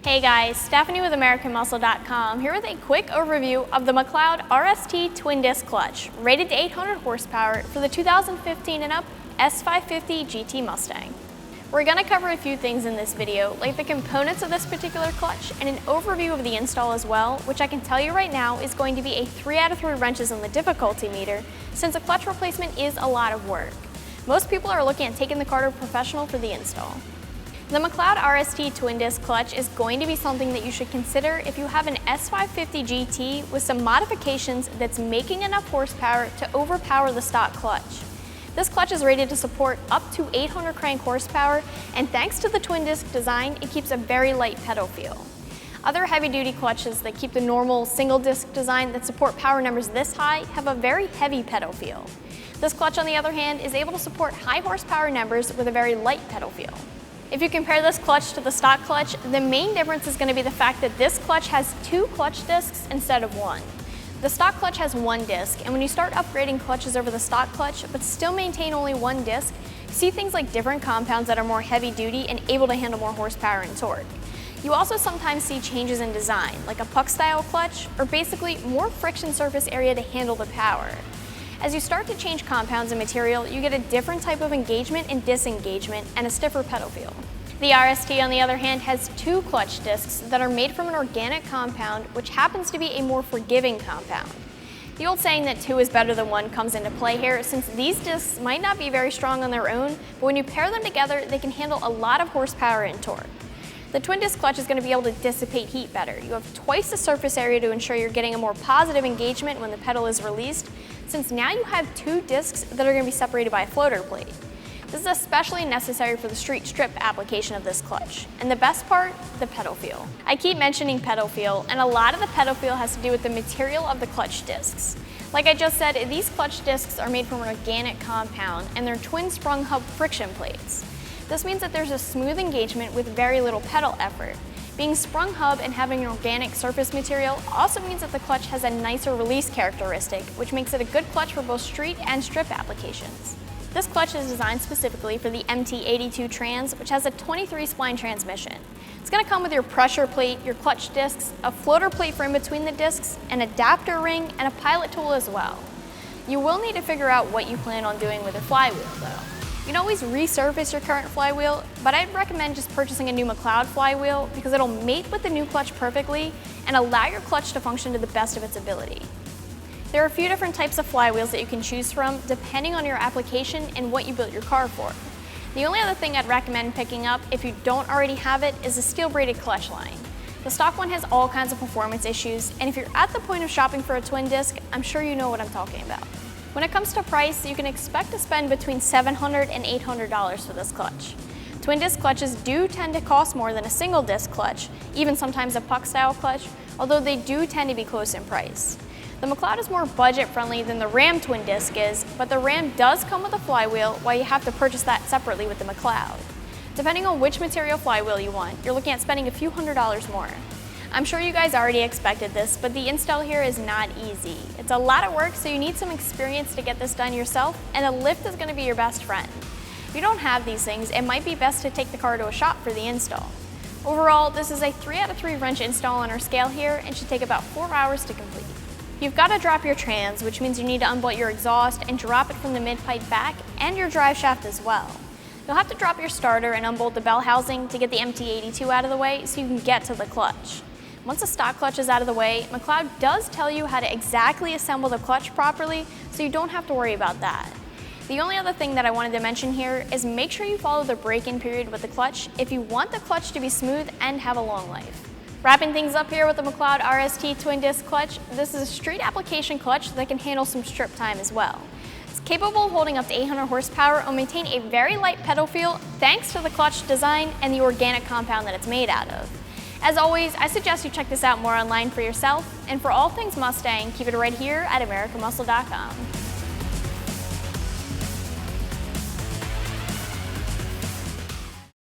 Hey guys, Stephanie with AmericanMuscle.com here with a quick overview of the McLeod RST twin disc clutch, rated to 800 horsepower for the 2015 and up S550 GT Mustang. We're going to cover a few things in this video, like the components of this particular clutch and an overview of the install as well, which I can tell you right now is going to be a 3 out of 3 wrenches on the difficulty meter, since a clutch replacement is a lot of work. Most people are looking at taking the car to a professional for the install. The McLeod RST twin disc clutch is going to be something that you should consider if you have an S550 GT with some modifications that's making enough horsepower to overpower the stock clutch. This clutch is rated to support up to 800 crank horsepower, and thanks to the twin disc design, it keeps a very light pedal feel. Other heavy-duty clutches that keep the normal single disc design that support power numbers this high have a very heavy pedal feel. This clutch, on the other hand, is able to support high horsepower numbers with a very light pedal feel. If you compare this clutch to the stock clutch, the main difference is going to be the fact that this clutch has 2 clutch discs instead of 1. The stock clutch has 1 disc, and when you start upgrading clutches over the stock clutch but still maintain only 1 disc, you see things like different compounds that are more heavy duty and able to handle more horsepower and torque. You also sometimes see changes in design, like a puck style clutch, or basically more friction surface area to handle the power. As you start to change compounds and material, you get a different type of engagement and disengagement and a stiffer pedal feel. The RST, on the other hand, has 2 clutch discs that are made from an organic compound, which happens to be a more forgiving compound. The old saying that 2 is better than 1 comes into play here, since these discs might not be very strong on their own, but when you pair them together, they can handle a lot of horsepower and torque. The twin disc clutch is going to be able to dissipate heat better. You have twice the surface area to ensure you're getting a more positive engagement when the pedal is released, since now you have 2 discs that are going to be separated by a floater plate. This is especially necessary for the street strip application of this clutch. And the best part, the pedal feel. I keep mentioning pedal feel, and a lot of the pedal feel has to do with the material of the clutch discs. Like I just said, these clutch discs are made from an organic compound, and they're twin sprung hub friction plates. This means that there's a smooth engagement with very little pedal effort. Being sprung hub and having an organic surface material also means that the clutch has a nicer release characteristic, which makes it a good clutch for both street and strip applications. This clutch is designed specifically for the MT82 Trans, which has a 23 spline transmission. It's going to come with your pressure plate, your clutch discs, a floater plate for in between the discs, an adapter ring, and a pilot tool as well. You will need to figure out what you plan on doing with your flywheel though. You can always resurface your current flywheel, but I'd recommend just purchasing a new McLeod flywheel because it'll mate with the new clutch perfectly and allow your clutch to function to the best of its ability. There are a few different types of flywheels that you can choose from depending on your application and what you built your car for. The only other thing I'd recommend picking up if you don't already have it is a steel braided clutch line. The stock one has all kinds of performance issues, and if you're at the point of shopping for a twin disc, I'm sure you know what I'm talking about. When it comes to price, you can expect to spend between $700 and $800 for this clutch. Twin disc clutches do tend to cost more than a single disc clutch, even sometimes a puck style clutch, although they do tend to be close in price. The McLeod is more budget friendly than the Ram twin disc is, but the Ram does come with a flywheel while you have to purchase that separately with the McLeod. Depending on which material flywheel you want, you're looking at spending a few $100s more. I'm sure you guys already expected this, but the install here is not easy. It's a lot of work, so you need some experience to get this done yourself, and a lift is going to be your best friend. If you don't have these things, it might be best to take the car to a shop for the install. Overall, this is a 3 out of 3 wrench install on our scale here and should take about 4 hours to complete. You've got to drop your trans, which means you need to unbolt your exhaust and drop it from the mid-pipe back and your drive shaft as well. You'll have to drop your starter and unbolt the bell housing to get the MT82 out of the way so you can get to the clutch. Once the stock clutch is out of the way, McLeod does tell you how to exactly assemble the clutch properly, so you don't have to worry about that. The only other thing that I wanted to mention here is make sure you follow the break-in period with the clutch if you want the clutch to be smooth and have a long life. Wrapping things up here with the McLeod RST twin disc clutch, this is a street application clutch that can handle some strip time as well. It's capable of holding up to 800 horsepower and maintain a very light pedal feel thanks to the clutch design and the organic compound that it's made out of. As always, I suggest you check this out more online for yourself, and for all things Mustang, keep it right here at AmericanMuscle.com.